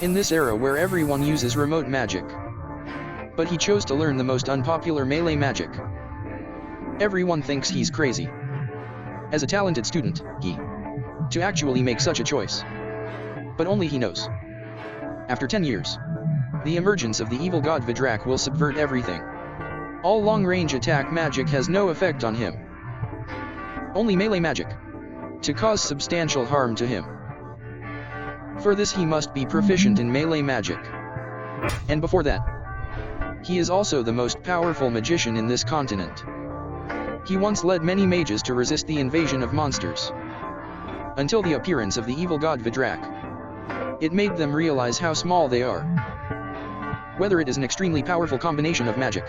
in this era where everyone uses remote magic. But he chose to learn the most unpopular melee magic. Everyone thinks he's crazy. As a talented student, to actually make such a choice. But only he knows. After 10 years, the emergence of the evil god Vidrak will subvert everything. All long-range attack magic has no effect on him. Only melee magic, to cause substantial harm to him. For this he must be proficient in melee magic. And before that, he is also the most powerful magician in this continent. He once led many mages to resist the invasion of monsters. Until the appearance of the evil god Vidrak. It made them realize how small they are. Whether it is an extremely powerful combination of magic,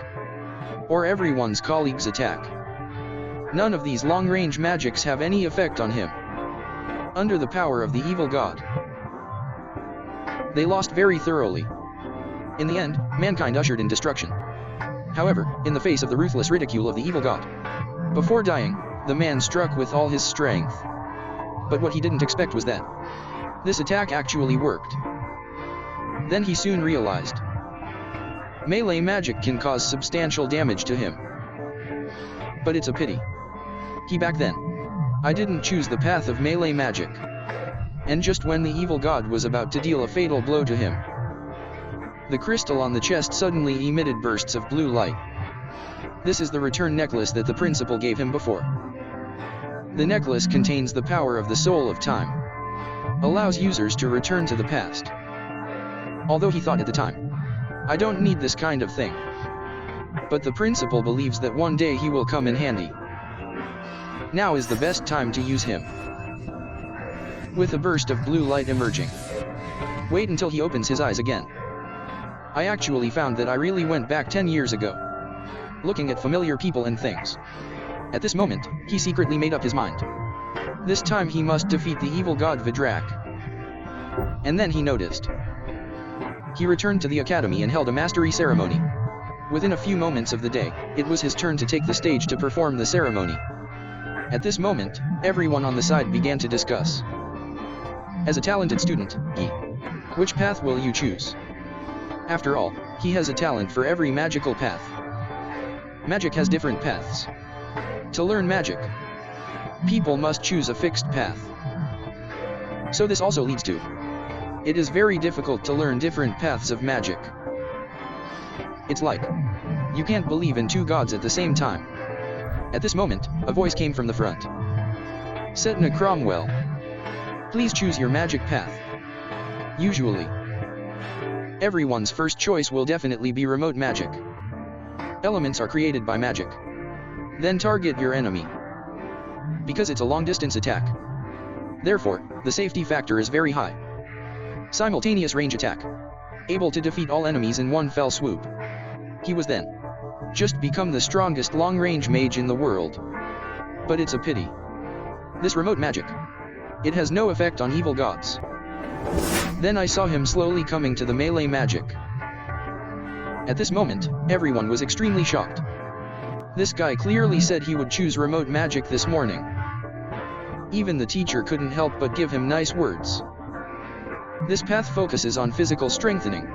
or everyone's colleague's attack, none of these long-range magics have any effect on him. Under the power of the evil god, they lost very thoroughly. In the end, mankind ushered in destruction. However, in the face of the ruthless ridicule of the evil god, before dying, the man struck with all his strength. But what he didn't expect was that this attack actually worked. Then he soon realized melee magic can cause substantial damage to him. But it's a pity. Back then, I didn't choose the path of melee magic. And just when the evil god was about to deal a fatal blow to him, the crystal on the chest suddenly emitted bursts of blue light. This is the return necklace that the principal gave him before. The necklace contains the power of the soul of time, allows users to return to the past. Although he thought at the time, I don't need this kind of thing. But the principal believes that one day he will come in handy. Now is the best time to use him. With a burst of blue light emerging. Wait until he opens his eyes again. I actually found that I really went back 10 years ago, looking at familiar people and things. At this moment, he secretly made up his mind. This time he must defeat the evil god Vidrak. And then he noticed. He returned to the academy and held a mastery ceremony. Within a few moments of the day, it was his turn to take the stage to perform the ceremony. At this moment, everyone on the side began to discuss. As a talented student, which path will you choose? After all, he has a talent for every magical path. Magic has different paths. To learn magic, people must choose a fixed path. So this also leads to, it is very difficult to learn different paths of magic. It's like, you can't believe in two gods at the same time. At this moment, a voice came from the front. Setna Cromwell, please choose your magic path. Usually, everyone's first choice will definitely be remote magic. Elements are created by magic. Then target your enemy. Because it's a long-distance attack. Therefore, the safety factor is very high. Simultaneous range attack. Able to defeat all enemies in one fell swoop. He was then just become the strongest long-range mage in the world. But it's a pity. This remote magic, it has no effect on evil gods. Then I saw him slowly coming to the melee magic. At this moment, everyone was extremely shocked. This guy clearly said he would choose remote magic this morning. Even the teacher couldn't help but give him nice words. This path focuses on physical strengthening.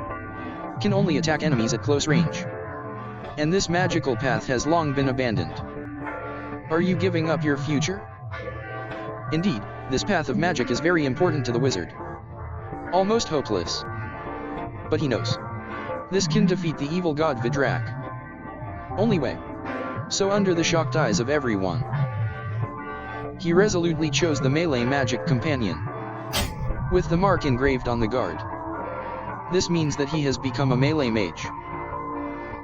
Can only attack enemies at close range. And this magical path has long been abandoned. Are you giving up your future? Indeed, this path of magic is very important to the wizard. Almost hopeless. But he knows. This can defeat the evil god Vidrak. Only way. So under the shocked eyes of everyone, he resolutely chose the melee magic companion, with the mark engraved on the guard. This means that he has become a melee mage.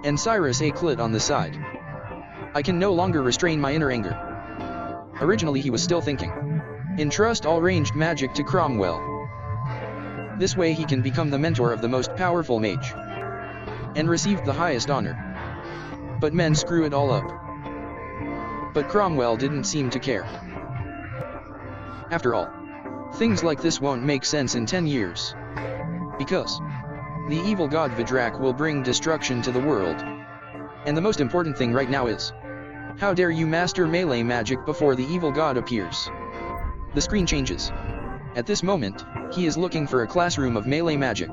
And Cyrus A. Clit on the side. I can no longer restrain my inner anger. Originally he was still thinking. Entrust all ranged magic to Cromwell. This way he can become the mentor of the most powerful mage. And receive the highest honor. But men screw it all up. But Cromwell didn't seem to care. After all, things like this won't make sense in 10 years. Because the evil god Vidrak will bring destruction to the world. And the most important thing right now is, how dare you master melee magic before the evil god appears? The screen changes. At this moment, he is looking for a classroom of melee magic.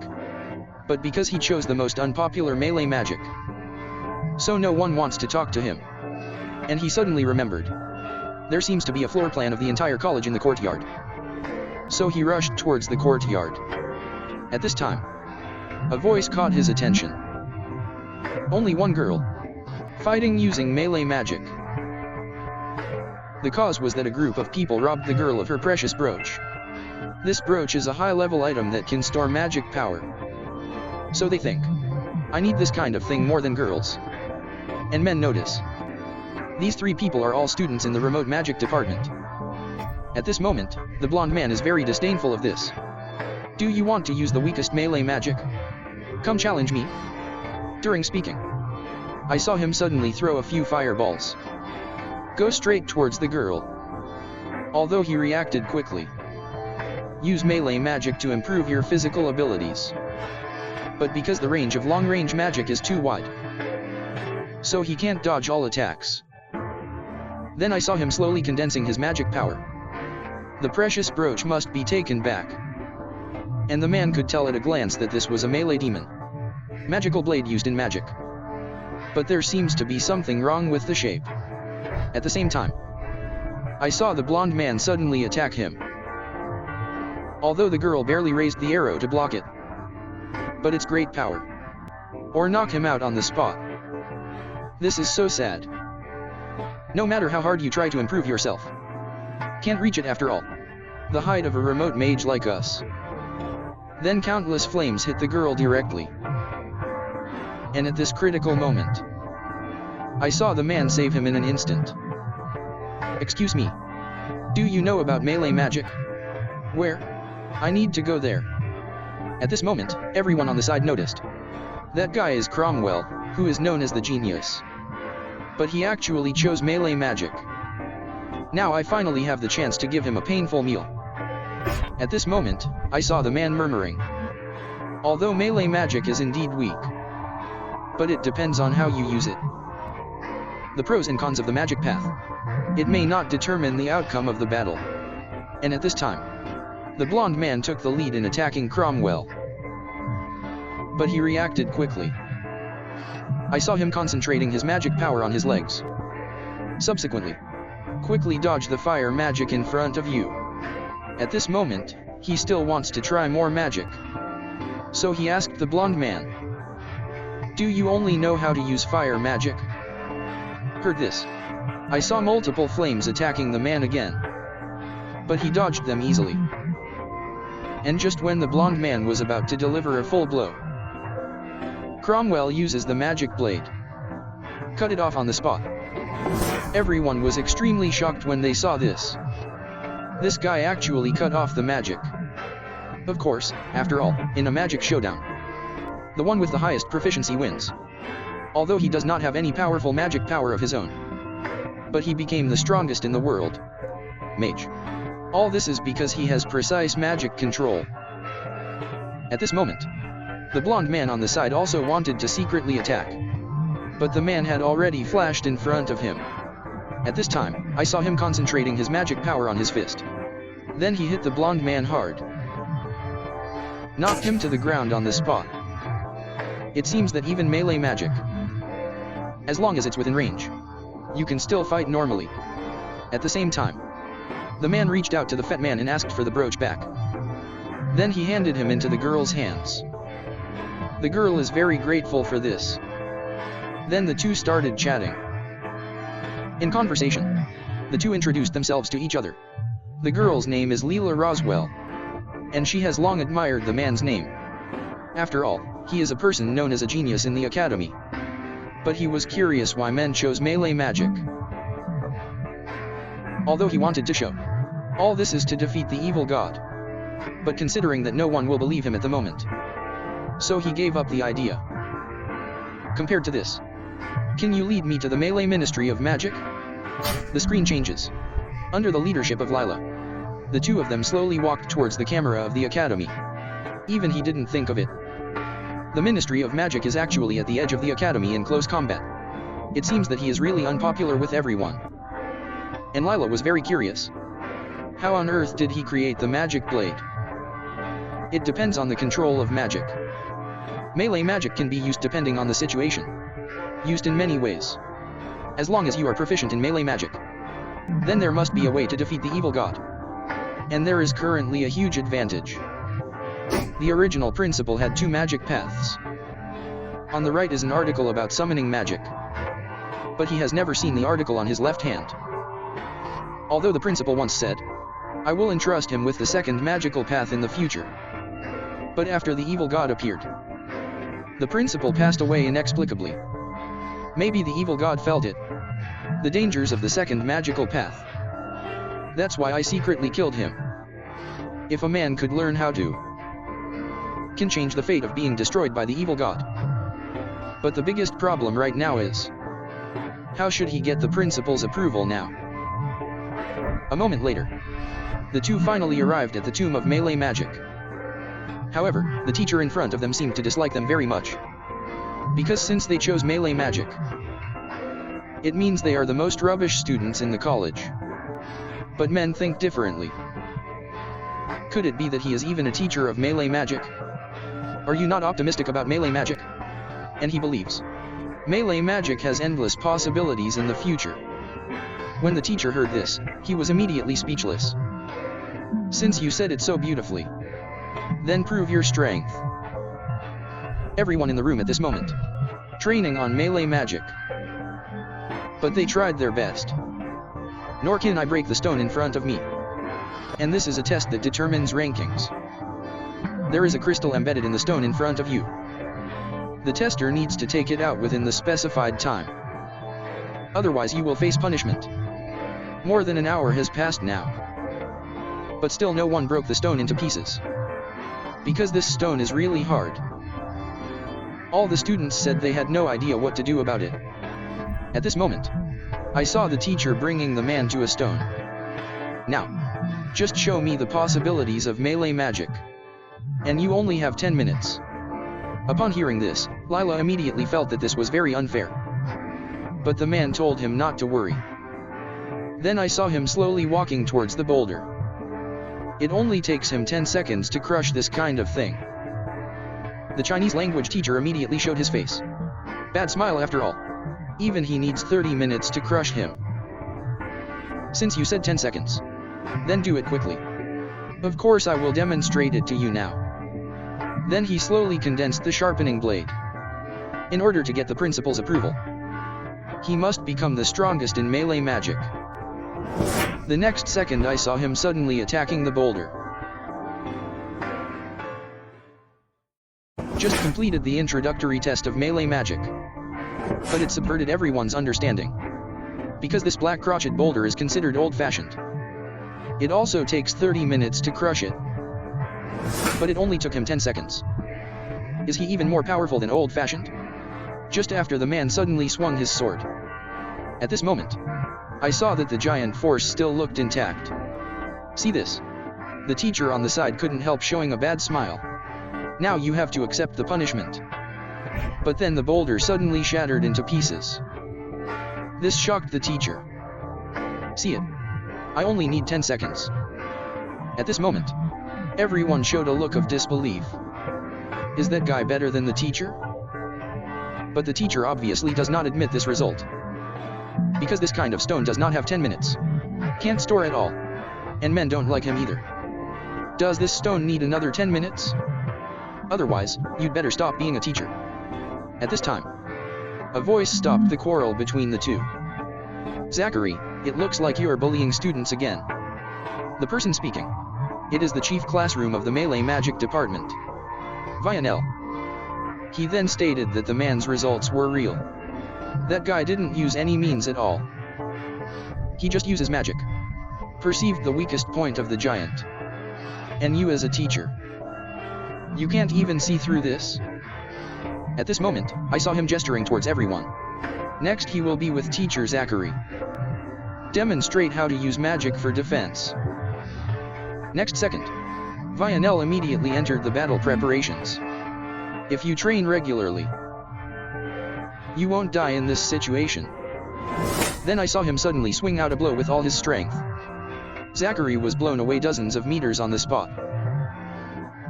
But because he chose the most unpopular melee magic, so no one wants to talk to him. And he suddenly remembered. There seems to be a floor plan of the entire college in the courtyard. So he rushed towards the courtyard. At this time, a voice caught his attention. Only one girl, fighting using melee magic. The cause was that a group of people robbed the girl of her precious brooch. This brooch is a high-level item that can store magic power. So they think, I need this kind of thing more than girls. And men notice. These three people are all students in the remote magic department. At this moment, the blonde man is very disdainful of this. Do you want to use the weakest melee magic? Come challenge me. During speaking, I saw him suddenly throw a few fireballs. Go straight towards the girl. Although he reacted quickly. Use melee magic to improve your physical abilities. But because the range of long-range magic is too wide, so he can't dodge all attacks. Then I saw him slowly condensing his magic power. The precious brooch must be taken back. And the man could tell at a glance that this was a melee demon. Magical blade used in magic. But there seems to be something wrong with the shape. At the same time, I saw the blonde man suddenly attack him. Although the girl barely raised the arrow to block it. But it's great power. Or knock him out on the spot. This is so sad. No matter how hard you try to improve yourself, can't reach it after all. The height of a remote mage like us. Then countless flames hit the girl directly. And at this critical moment, I saw the man save him in an instant. Excuse me. Do you know about melee magic? Where? I need to go there. At this moment, everyone on the side noticed. That guy is Cromwell, who is known as the genius. But he actually chose melee magic. Now I finally have the chance to give him a painful meal. At this moment, I saw the man murmuring. Although melee magic is indeed weak, but it depends on how you use it. The pros and cons of the magic path. It may not determine the outcome of the battle. And at this time, the blonde man took the lead in attacking Cromwell. But he reacted quickly. I saw him concentrating his magic power on his legs. Subsequently, quickly dodge the fire magic in front of you. At this moment, he still wants to try more magic. So he asked the blonde man, do you only know how to use fire magic? Heard this. I saw multiple flames attacking the man again. But he dodged them easily. And just when the blonde man was about to deliver a full blow, Cromwell uses the magic blade. Cut it off on the spot. Everyone was extremely shocked when they saw this. This guy actually cut off the magic. Of course, after all, in a magic showdown, the one with the highest proficiency wins. Although he does not have any powerful magic power of his own. But he became the strongest in the world. Mage. All this is because he has precise magic control. At this moment, the blonde man on the side also wanted to secretly attack. But the man had already flashed in front of him. At this time, I saw him concentrating his magic power on his fist. Then he hit the blonde man hard. Knocked him to the ground on the spot. It seems that even melee magic, as long as it's within range, you can still fight normally. At the same time, the man reached out to the fat man and asked for the brooch back. Then he handed him into the girl's hands. The girl is very grateful for this. Then the two started chatting. In conversation, the two introduced themselves to each other. The girl's name is Leela Roswell, and she has long admired the man's name. After all, he is a person known as a genius in the academy. But he was curious why men chose melee magic. Although he wanted to show, all this is to defeat the evil god. But considering that no one will believe him at the moment, so he gave up the idea. Compared to this, can you lead me to the melee ministry of magic? The screen changes. Under the leadership of Lila, the two of them slowly walked towards the camera of the academy. Even he didn't think of it. The Ministry of Magic is actually at the edge of the academy in close combat. It seems that he is really unpopular with everyone. And Lila was very curious. How on earth did he create the magic blade? It depends on the control of magic. Melee magic can be used depending on the situation. Used in many ways. As long as you are proficient in melee magic, then there must be a way to defeat the evil god. And there is currently a huge advantage. The original principal had 2 magic paths. On the right is an article about summoning magic. But he has never seen the article on his left hand. Although the principal once said, I will entrust him with the second magical path in the future. But after the evil god appeared, the principal passed away inexplicably. Maybe the evil god felt it. The dangers of the second magical path. That's why I secretly killed him. If a man could learn how to, can change the fate of being destroyed by the evil god. But the biggest problem right now is, how should he get the principal's approval now? A moment later, the 2 finally arrived at the tomb of melee magic. However, the teacher in front of them seemed to dislike them very much. Because since they chose melee magic, it means they are the most rubbish students in the college. But men think differently. Could it be that he is even a teacher of melee magic? Are you not optimistic about melee magic? And he believes melee magic has endless possibilities in the future. When the teacher heard this, he was immediately speechless. Since you said it so beautifully, then prove your strength. Everyone in the room at this moment, training on melee magic. But they tried their best. Nor can I break the stone in front of me. And this is a test that determines rankings. There is a crystal embedded in the stone in front of you. The tester needs to take it out within the specified time. Otherwise you will face punishment. More than an hour has passed now. But still no one broke the stone into pieces. Because this stone is really hard. All the students said they had no idea what to do about it. At this moment, I saw the teacher bringing the man to a stone. Now, just show me the possibilities of melee magic. And you only have 10 minutes. Upon hearing this, Lila immediately felt that this was very unfair. But the man told him not to worry. Then I saw him slowly walking towards the boulder. It only takes him 10 seconds to crush this kind of thing. The Chinese language teacher immediately showed his face. Bad smile after all. Even he needs 30 minutes to crush him. Since you said 10 seconds, then do it quickly. Of course I will demonstrate it to you now. Then he slowly condensed the sharpening blade. In order to get the principal's approval, he must become the strongest in melee magic. The next second I saw him suddenly attacking the boulder. Just completed the introductory test of melee magic. But it subverted everyone's understanding. Because this black crotchet boulder is considered old-fashioned. It also takes 30 minutes to crush it. But it only took him 10 seconds. Is he even more powerful than old-fashioned? Just after the man suddenly swung his sword. At this moment, I saw that the giant force still looked intact. See this? The teacher on the side couldn't help showing a bad smile. Now you have to accept the punishment. But then the boulder suddenly shattered into pieces. This shocked the teacher. See it? I only need 10 seconds. At this moment, everyone showed a look of disbelief. Is that guy better than the teacher? But the teacher obviously does not admit this result. Because this kind of stone does not have 10 minutes. Can't store at all. And men don't like him either. Does this stone need another 10 minutes? Otherwise, you'd better stop being a teacher. At this time, a voice stopped the quarrel between the two. Zachary, it looks like you're bullying students again. The person speaking. It is the chief classroom of the melee magic department. Vionel. He then stated that the man's results were real. That guy didn't use any means at all. He just uses magic. Perceived the weakest point of the giant. And you as a teacher. You can't even see through this? At this moment, I saw him gesturing towards everyone. Next he will be with teacher Zachary. Demonstrate how to use magic for defense. Next second, Vionel immediately entered the battle preparations. If you train regularly, you won't die in this situation. Then I saw him suddenly swing out a blow with all his strength. Zachary was blown away dozens of meters on the spot.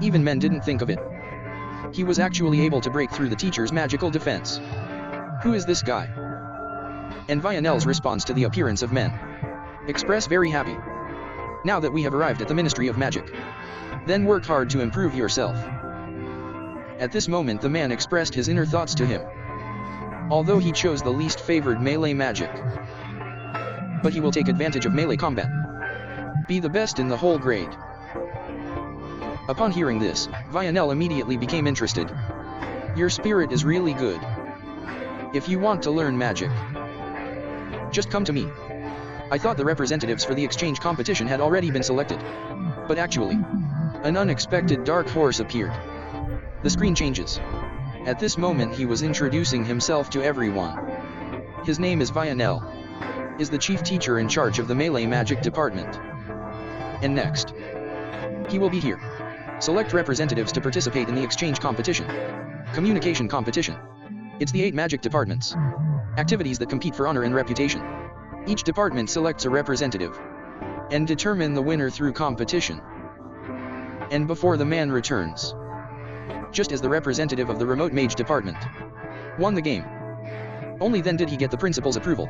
Even men didn't think of it. He was actually able to break through the teacher's magical defense. Who is this guy? And Vionel's response to the appearance of men. Express very happy. Now that we have arrived at the Ministry of Magic. Then work hard to improve yourself. At this moment the man expressed his inner thoughts to him. Although he chose the least favored melee magic. But he will take advantage of melee combat. Be the best in the whole grade. Upon hearing this, Vionel immediately became interested. Your spirit is really good. If you want to learn magic, just come to me. I thought the representatives for the exchange competition had already been selected. But actually, an unexpected dark horse appeared. The screen changes. At this moment he was introducing himself to everyone. His name is Vionel. Is the chief teacher in charge of the melee magic department. And next, he will be here. Select representatives to participate in the exchange competition. Communication competition. It's the 8 magic departments. Activities that compete for honor and reputation. Each department selects a representative. And determine the winner through competition. And before the man returns. Just as the representative of the remote mage department won the game. Only then did he get the principal's approval.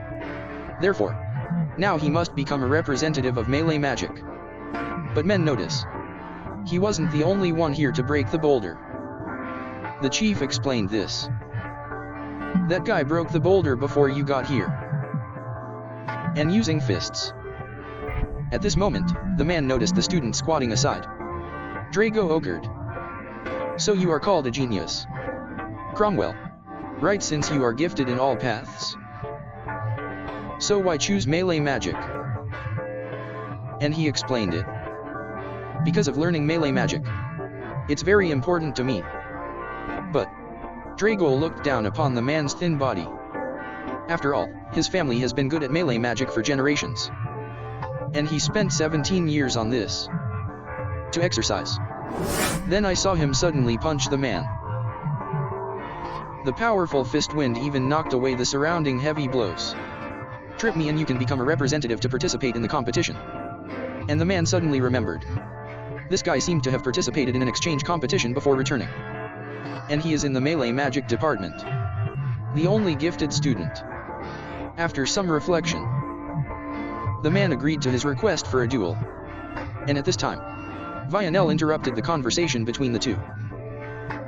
Therefore, now he must become a representative of melee magic. But men notice. He wasn't the only one here to break the boulder. The chief explained this. That guy broke the boulder before you got here. And using fists. At this moment, the man noticed the student squatting aside. Drago ogred. So you are called a genius. Cromwell. Right, since you are gifted in all paths. So why choose melee magic? And he explained it. Because of learning melee magic. It's very important to me. But Drago looked down upon the man's thin body. After all, his family has been good at melee magic for generations. And he spent 17 years on this. To exercise. Then I saw him suddenly punch the man. The powerful fist wind even knocked away the surrounding heavy blows. Trip me and you can become a representative to participate in the competition. And the man suddenly remembered. This guy seemed to have participated in an exchange competition before returning. And he is in the melee magic department. The only gifted student. After some reflection, the man agreed to his request for a duel. And at this time, Vionel interrupted the conversation between the two.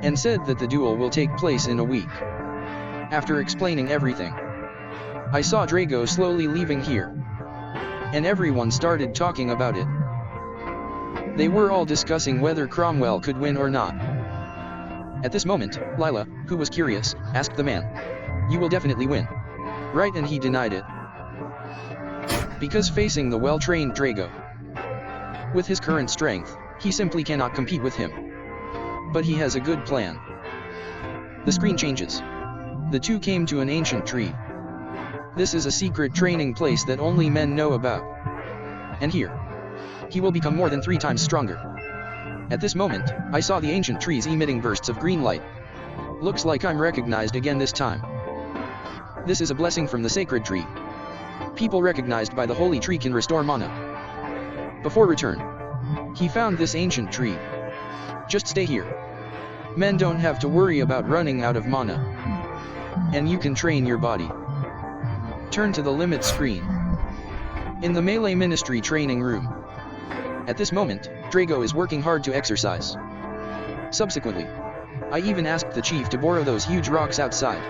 And said that the duel will take place in a week. After explaining everything, I saw Drago slowly leaving here. And everyone started talking about it. They were all discussing whether Cromwell could win or not. At this moment, Lila, who was curious, asked the man, "You will definitely win, right?" And he denied it. Because facing the well-trained Drago, with his current strength, he simply cannot compete with him. But he has a good plan. The screen changes. The two came to an ancient tree. This is a secret training place that only men know about. And here, he will become more than 3 times stronger. At this moment, I saw the ancient trees emitting bursts of green light. Looks like I'm recognized again this time. This is a blessing from the sacred tree. People recognized by the holy tree can restore mana. Before return, he found this ancient tree. Just stay here. Men don't have to worry about running out of mana. And you can train your body. Turn to the limit screen. In the Melee Ministry training room. At this moment, Drago is working hard to exercise. Subsequently, I even asked the chief to borrow those huge rocks outside.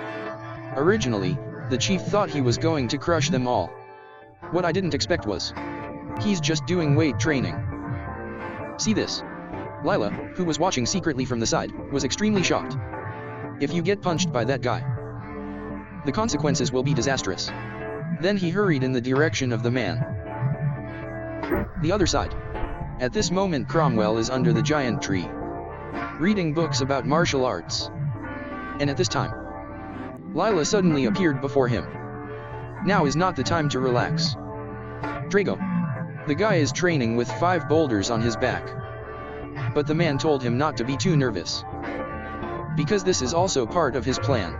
Originally, the chief thought he was going to crush them all. What I didn't expect was, he's just doing weight training. See this? Lila, who was watching secretly from the side, was extremely shocked. If you get punched by that guy, the consequences will be disastrous. Then he hurried in the direction of the man. The other side. At this moment Cromwell is under the giant tree, reading books about martial arts. And at this time, Lila suddenly appeared before him. Now is not the time to relax. Drago. The guy is training with 5 boulders on his back. But the man told him not to be too nervous, because this is also part of his plan.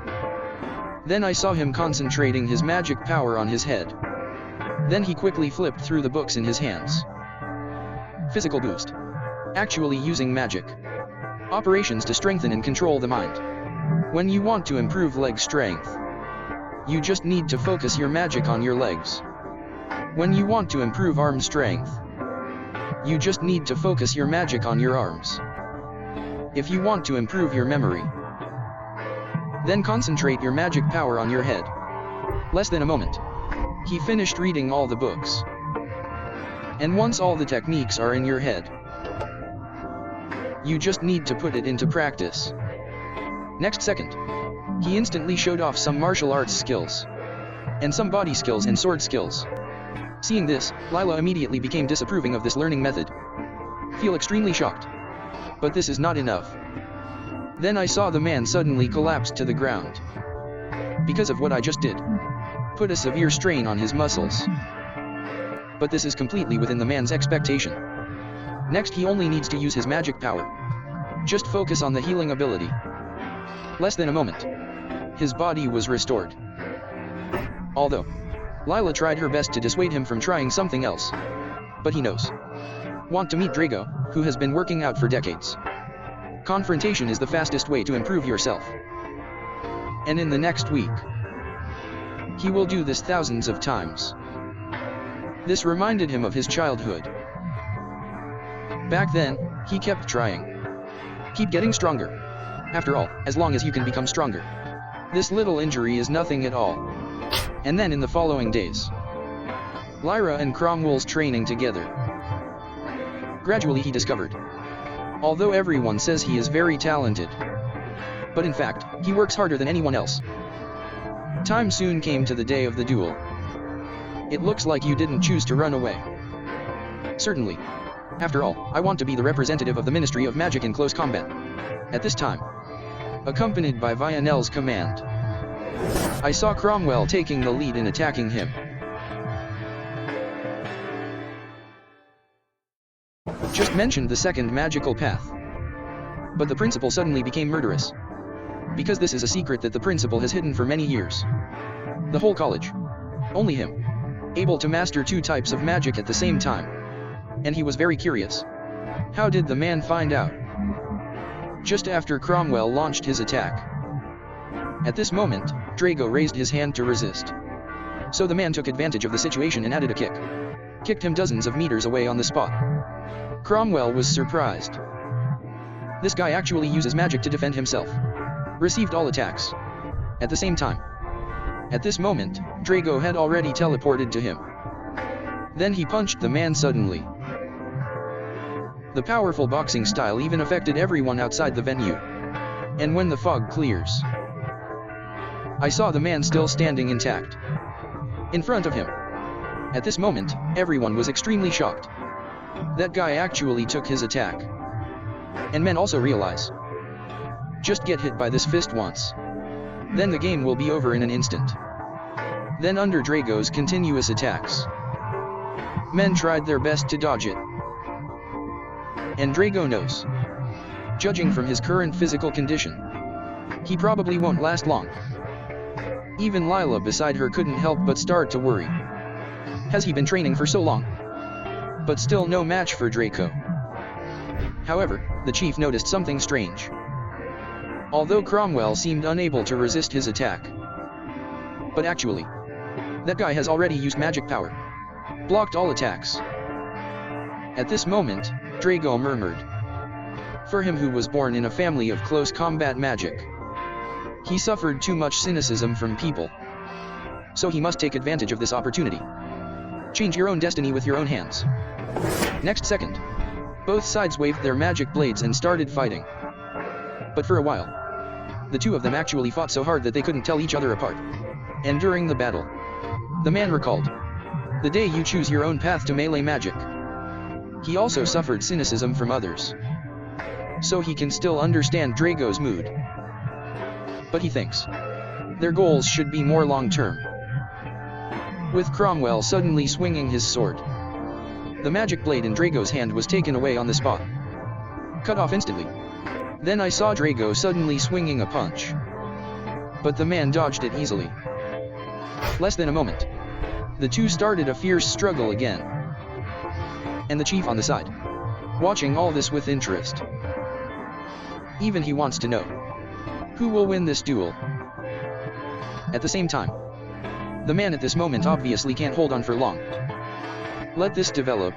Then I saw him concentrating his magic power on his head. Then he quickly flipped through the books in his hands. Physical boost. Actually using magic. Operations to strengthen and control the mind. When you want to improve leg strength, you just need to focus your magic on your legs. When you want to improve arm strength, you just need to focus your magic on your arms. If you want to improve your memory, then concentrate your magic power on your head. Less than a moment, he finished reading all the books. And once all the techniques are in your head, you just need to put it into practice. Next second, he instantly showed off some martial arts skills, and some body skills and sword skills. Seeing this, Lila immediately became disapproving of this learning method. Feel extremely shocked. But this is not enough. Then I saw the man suddenly collapse to the ground. Because of what I just did. Put a severe strain on his muscles. But this is completely within the man's expectation. Next he only needs to use his magic power. Just focus on the healing ability. Less than a moment, his body was restored. Although Lila tried her best to dissuade him from trying something else. But he knows. Want to meet Drago, who has been working out for decades. Confrontation is the fastest way to improve yourself. And in the next week, he will do this thousands of times. This reminded him of his childhood. Back then, he kept trying. Keep getting stronger. After all, as long as you can become stronger, this little injury is nothing at all. And then in the following days, Lyra and Cromwell's training together. Gradually he discovered, although everyone says he is very talented, but in fact, he works harder than anyone else. Time soon came to the day of the duel. It looks like you didn't choose to run away. Certainly. After all, I want to be the representative of the Ministry of Magic in close combat. At this time, accompanied by Vionel's command, I saw Cromwell taking the lead in attacking him. Just mentioned the second magical path. But the principal suddenly became murderous. Because this is a secret that the principal has hidden for many years. The whole college. Only him. Able to master 2 types of magic at the same time. And he was very curious. How did the man find out? Just after Cromwell launched his attack. At this moment, Drago raised his hand to resist. So the man took advantage of the situation and added a kick. Kicked him dozens of meters away on the spot. Cromwell was surprised. This guy actually uses magic to defend himself. Received all attacks. At the same time. At this moment, Drago had already teleported to him. Then he punched the man suddenly. The powerful boxing style even affected everyone outside the venue. And when the fog clears, I saw the man still standing intact. In front of him. At this moment, everyone was extremely shocked. That guy actually took his attack. And men also realize. Just get hit by this fist once. Then the game will be over in an instant. Then under Drago's continuous attacks, men tried their best to dodge it. And Drago knows. Judging from his current physical condition, he probably won't last long. Even Lila beside her couldn't help but start to worry. Has he been training for so long? But still no match for Draco. However, the chief noticed something strange. Although Cromwell seemed unable to resist his attack. But actually, that guy has already used magic power. Blocked all attacks. At this moment, Drago murmured. For him who was born in a family of close combat magic, he suffered too much cynicism from people. So he must take advantage of this opportunity. Change your own destiny with your own hands. Next second, both sides waved their magic blades and started fighting. But for a while, the two of them actually fought so hard that they couldn't tell each other apart. And during the battle, the man recalled. The day you choose your own path to melee magic. He also suffered cynicism from others. So he can still understand Drago's mood. But he thinks their goals should be more long-term. With Cromwell suddenly swinging his sword, the magic blade in Drago's hand was taken away on the spot. Cut off instantly. Then I saw Drago suddenly swinging a punch. But the man dodged it easily. Less than a moment, the two started a fierce struggle again. And the chief on the side watching all this with interest. Even he wants to know who will win this duel. At the same time, the man at this moment obviously can't hold on for long. Let this develop.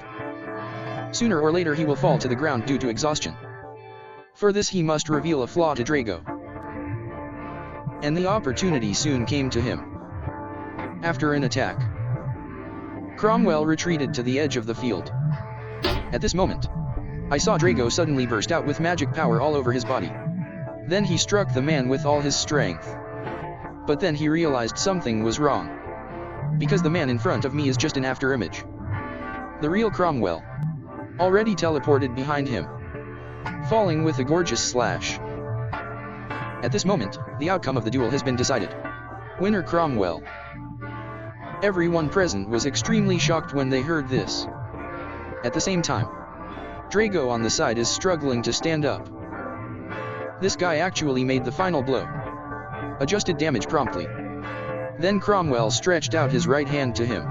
Sooner or later he will fall to the ground due to exhaustion. For this he must reveal a flaw to Drago. And the opportunity soon came to him. After an attack, Cromwell retreated to the edge of the field. At this moment, I saw Drago suddenly burst out with magic power all over his body. Then he struck the man with all his strength. But then he realized something was wrong. Because the man in front of me is just an afterimage. The real Cromwell already teleported behind him, falling with a gorgeous slash. At this moment, the outcome of the duel has been decided. Winner Cromwell. Everyone present was extremely shocked when they heard this. At the same time, Drago on the side is struggling to stand up. This guy actually made the final blow. Adjusted damage promptly. Then Cromwell stretched out his right hand to him.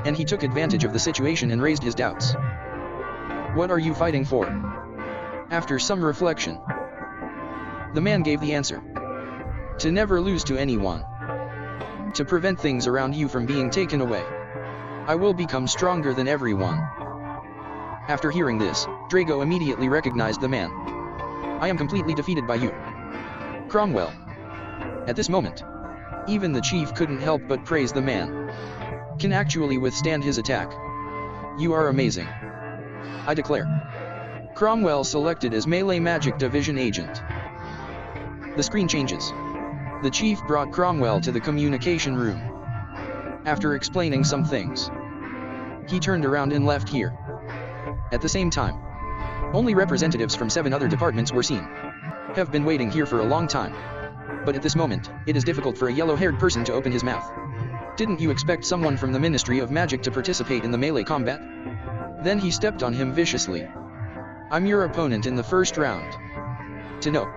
And he took advantage of the situation and raised his doubts. What are you fighting for? After some reflection, the man gave the answer. To never lose to anyone. To prevent things around you from being taken away. I will become stronger than everyone. After hearing this, Drago immediately recognized the man. I am completely defeated by you, Cromwell. At this moment, even the chief couldn't help but praise the man. Can actually withstand his attack. You are amazing. I declare. Cromwell selected as Melee Magic Division Agent. The screen changes. The chief brought Cromwell to the communication room. After explaining some things, he turned around and left here. At the same time, only representatives from 7 other departments were seen. Have been waiting here for a long time. But at this moment, it is difficult for a yellow-haired person to open his mouth. Didn't you expect someone from the Ministry of Magic to participate in the melee combat? Then he stepped on him viciously. I'm your opponent in the first round. To know,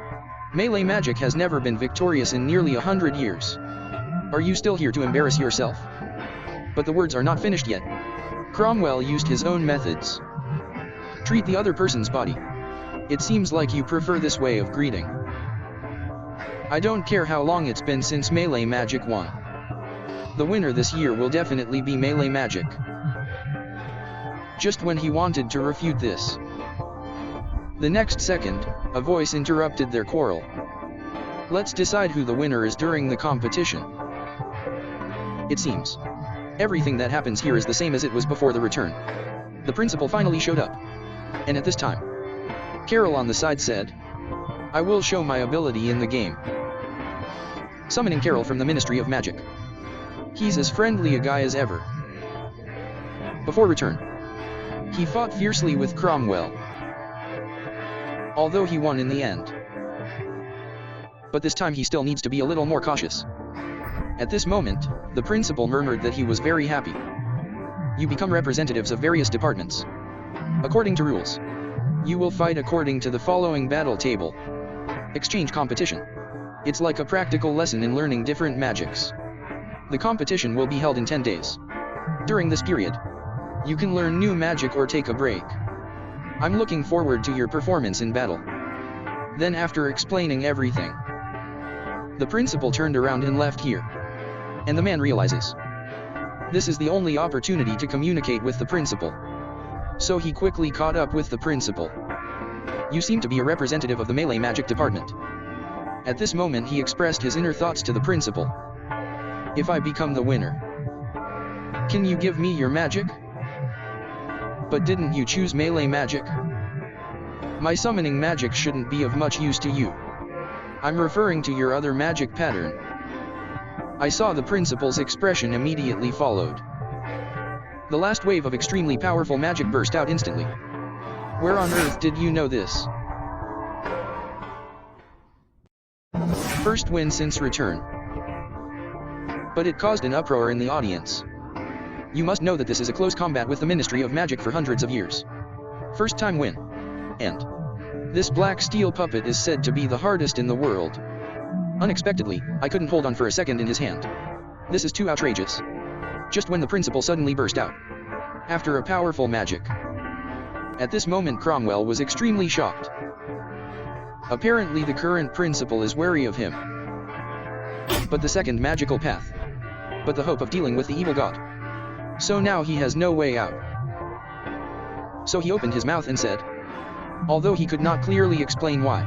melee magic has never been victorious in nearly 100 years. Are you still here to embarrass yourself? But the words are not finished yet. Cromwell used his own methods. Treat the other person's body. It seems like you prefer this way of greeting. I don't care how long it's been since Melee Magic won. The winner this year will definitely be Melee Magic. Just when he wanted to refute this, the next second, a voice interrupted their quarrel. Let's decide who the winner is during the competition. It seems everything that happens here is the same as it was before the return. The principal finally showed up. And at this time, Carol on the side said, I will show my ability in the game. Summoning Carol from the Ministry of Magic. He's as friendly a guy as ever. Before return, he fought fiercely with Cromwell. Although he won in the end. But this time he still needs to be a little more cautious. At this moment, the principal murmured that he was very happy. You become representatives of various departments. According to rules, you will fight according to the following battle table. Exchange competition. It's like a practical lesson in learning different magics. The competition will be held in 10 days. During this period, you can learn new magic or take a break. I'm looking forward to your performance in battle. Then after explaining everything, the principal turned around and left here. And the man realizes this is the only opportunity to communicate with the principal. So he quickly caught up with the principal. You seem to be a representative of the Melee Magic Department. At this moment he expressed his inner thoughts to the principal. If I become the winner, can you give me your magic? But didn't you choose melee magic? My summoning magic shouldn't be of much use to you. I'm referring to your other magic pattern. I saw the principal's expression immediately followed. The last wave of extremely powerful magic burst out instantly. Where on earth did you know this? First win since return. But it caused an uproar in the audience. You must know that this is a close combat with the Ministry of Magic for hundreds of years. First time win. And this black steel puppet is said to be the hardest in the world. Unexpectedly, I couldn't hold on for a second in his hand. This is too outrageous. Just when the principal suddenly burst out. After a powerful magic. At this moment Cromwell was extremely shocked. Apparently the current principal is wary of him. But the second magical path. But the hope of dealing with the evil god. So now he has no way out. So he opened his mouth and said, although he could not clearly explain why.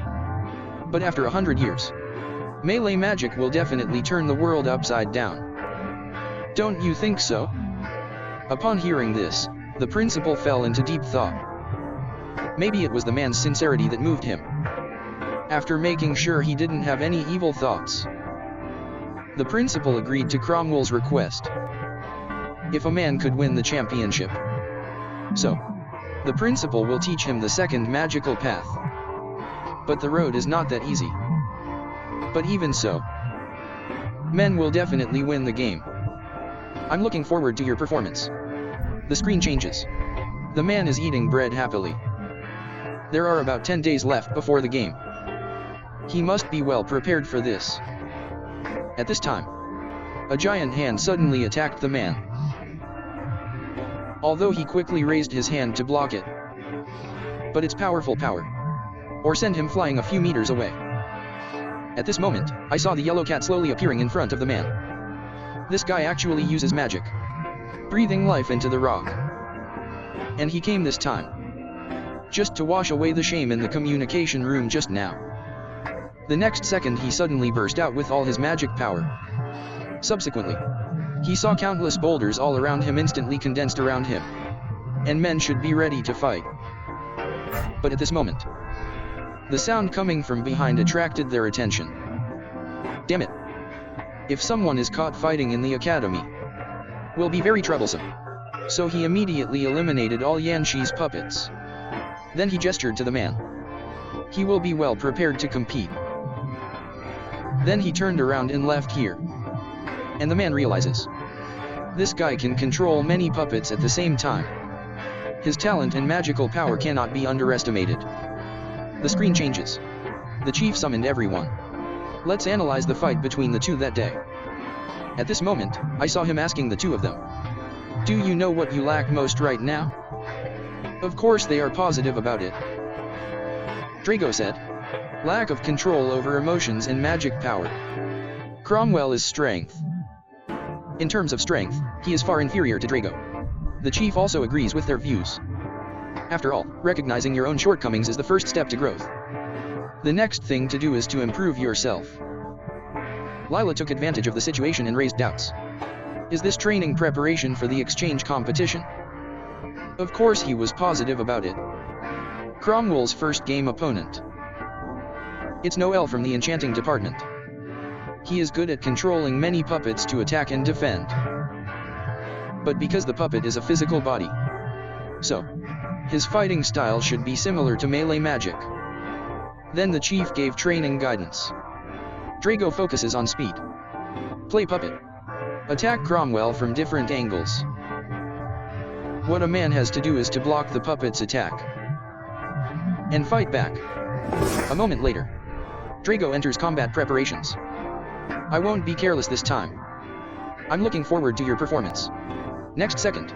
But after 100 years, melee magic will definitely turn the world upside down. Don't you think so? Upon hearing this, the principal fell into deep thought. Maybe it was the man's sincerity that moved him. After making sure he didn't have any evil thoughts, the principal agreed to Cromwell's request. If a man could win the championship, so the principal will teach him the second magical path. But the road is not that easy. But even so, men will definitely win the game. I'm looking forward to your performance. The screen changes. The man is eating bread happily. There are about 10 days left before the game. He must be well prepared for this. At this time, a giant hand suddenly attacked the man. Although he quickly raised his hand to block it. But its powerful power, or send him flying a few meters away. At this moment, I saw the yellow cat slowly appearing in front of the man. This guy actually uses magic, breathing life into the rock. And he came this time, just to wash away the shame in the communication room just now. The next second he suddenly burst out with all his magic power. Subsequently, he saw countless boulders all around him instantly condensed around him. And men should be ready to fight. But at this moment, the sound coming from behind attracted their attention. Damn it. If someone is caught fighting in the academy, will be very troublesome. So he immediately eliminated all Yanshi's puppets. Then he gestured to the man. He will be well prepared to compete. Then he turned around and left here. And the man realizes, this guy can control many puppets at the same time. His talent and magical power cannot be underestimated. The screen changes. The chief summoned everyone. Let's analyze the fight between the two that day. At this moment, I saw him asking the two of them, do you know what you lack most right now? Of course they are positive about it. Drago said, lack of control over emotions and magic power. Cromwell is strength. In terms of strength, he is far inferior to Drago. The chief also agrees with their views. After all, recognizing your own shortcomings is the first step to growth. The next thing to do is to improve yourself. Lila took advantage of the situation and raised doubts. Is this training preparation for the exchange competition? Of course he was positive about it. Cromwell's first game opponent. It's Noel from the enchanting department. He is good at controlling many puppets to attack and defend. But because the puppet is a physical body, so his fighting style should be similar to melee magic. Then the chief gave training guidance. Drago focuses on speed. Play puppet. Attack Cromwell from different angles. What a man has to do is to block the puppet's attack and fight back. A moment later, Drago enters combat preparations. I won't be careless this time. I'm looking forward to your performance. Next second,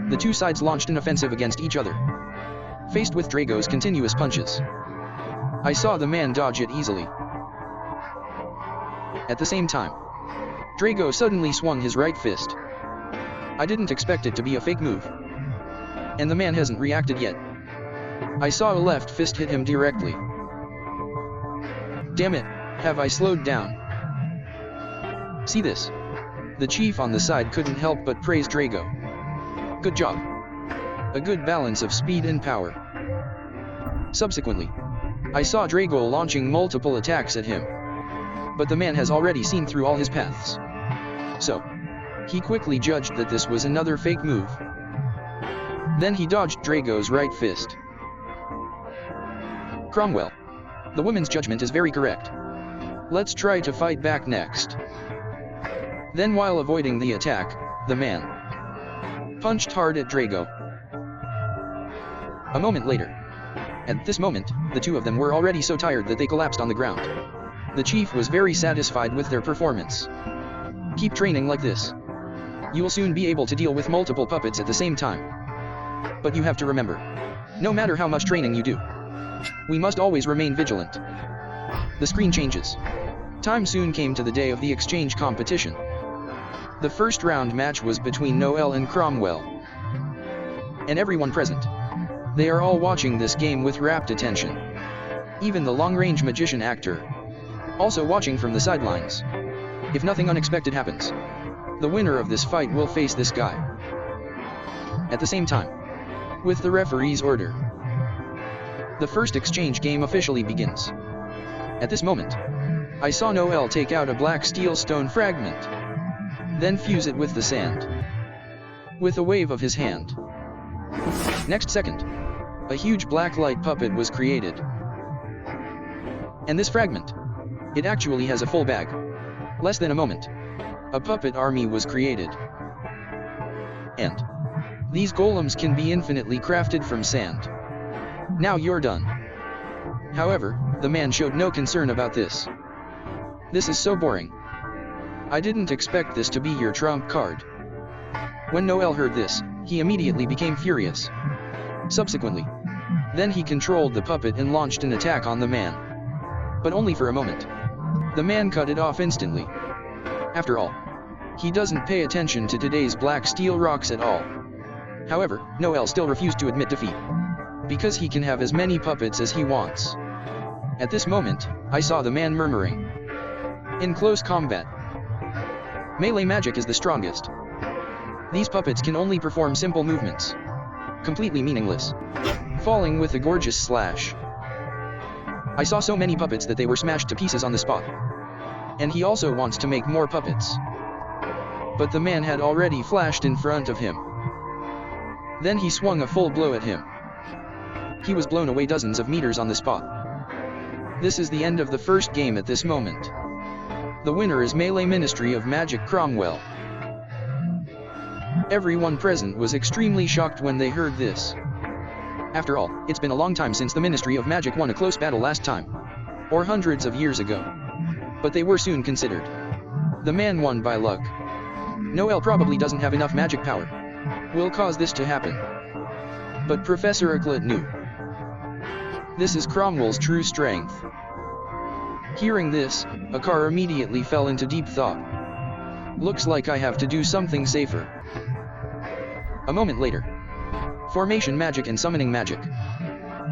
the two sides launched an offensive against each other. Faced with Drago's continuous punches, I saw the man dodge it easily. At the same time, Drago suddenly swung his right fist. I didn't expect it to be a fake move. And the man hasn't reacted yet. I saw a left fist hit him directly. Damn it, have I slowed down? See this? The chief on the side couldn't help but praise Drago. Good job. A good balance of speed and power. Subsequently, I saw Drago launching multiple attacks at him. But the man has already seen through all his paths. So, he quickly judged that this was another fake move. Then he dodged Drago's right fist. Cromwell, the woman's judgment is very correct. Let's try to fight back next. Then while avoiding the attack, the man punched hard at Drago. A moment later. At this moment, the two of them were already so tired that they collapsed on the ground. The chief was very satisfied with their performance. Keep training like this. You will soon be able to deal with multiple puppets at the same time. But you have to remember, No matter how much training you do, we must always remain vigilant. The screen changes. Time soon came to the day of the exchange competition. The first round match was between Noel and Cromwell. And everyone present, they are all watching this game with rapt attention. Even the long-range magician actor, also watching from the sidelines. If nothing unexpected happens, the winner of this fight will face this guy. At the same time, with the referee's order, the first exchange game officially begins. At this moment, I saw Noel take out a black steel stone fragment, then fuse it with the sand, with a wave of his hand. Next second, a huge black light puppet was created. And this fragment, it actually has a full bag. Less than a moment, a puppet army was created. And these golems can be infinitely crafted from sand. Now you're done. However, the man showed no concern about this. This is so boring. I didn't expect this to be your trump card. When Noel heard this, he immediately became furious. Subsequently, then he controlled the puppet and launched an attack on the man. But only for a moment. The man cut it off instantly. After all, he doesn't pay attention to today's black steel rocks at all. However, Noel still refused to admit defeat, because he can have as many puppets as he wants. At this moment, I saw the man murmuring. In close combat, melee magic is the strongest. These puppets can only perform simple movements, completely meaningless, falling with a gorgeous slash. I saw so many puppets that they were smashed to pieces on the spot. And he also wants to make more puppets. But the man had already flashed in front of him. Then he swung a full blow at him. He was blown away dozens of meters on the spot. This is the end of the first game at this moment. The winner is Melee Ministry of Magic Cromwell. Everyone present was extremely shocked when they heard this. After all, it's been a long time since the Ministry of Magic won a close battle last time. Or hundreds of years ago. But they were soon considered. The man won by luck. Noel probably doesn't have enough magic power. Will cause this to happen. But Professor Eclat knew. This is Cromwell's true strength. Hearing this, Akar immediately fell into deep thought. Looks like I have to do something safer. A moment later. Formation magic and summoning magic.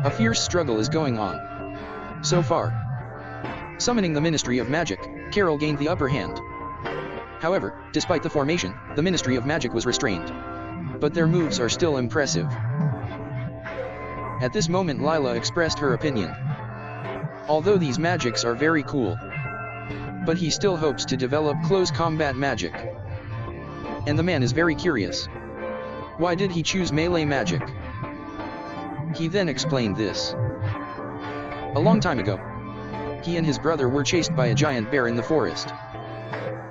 A fierce struggle is going on. So far, summoning the Ministry of Magic, Carol gained the upper hand. However, despite the formation, the Ministry of Magic was restrained. But their moves are still impressive. At this moment Lila expressed her opinion. Although these magics are very cool, but he still hopes to develop close combat magic. And the man is very curious. Why did he choose melee magic? He then explained this. A long time ago, he and his brother were chased by a giant bear in the forest.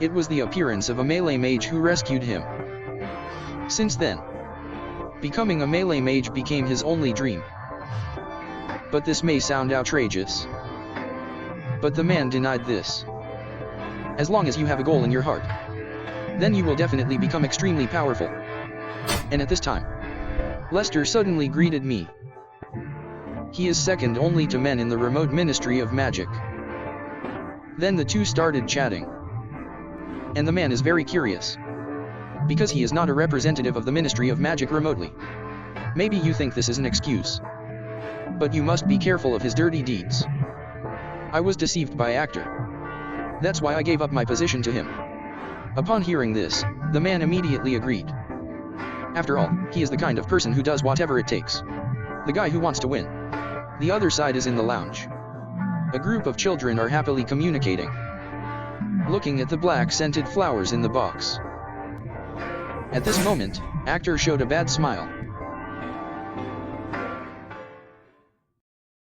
It was the appearance of a melee mage who rescued him. Since then, becoming a melee mage became his only dream. But this may sound outrageous. But the man denied this. As long as you have a goal in your heart, then you will definitely become extremely powerful. And at this time, Lester suddenly greeted me. He is second only to men in the remote Ministry of Magic. Then the two started chatting. And the man is very curious. Because he is not a representative of the Ministry of Magic remotely. Maybe you think this is an excuse. But you must be careful of his dirty deeds. I was deceived by actor. That's why I gave up my position to him. Upon hearing this, the man immediately agreed. After all, he is the kind of person who does whatever it takes. The guy who wants to win. The other side is in the lounge. A group of children are happily communicating, looking at the black scented flowers in the box. At this moment, actor showed a bad smile.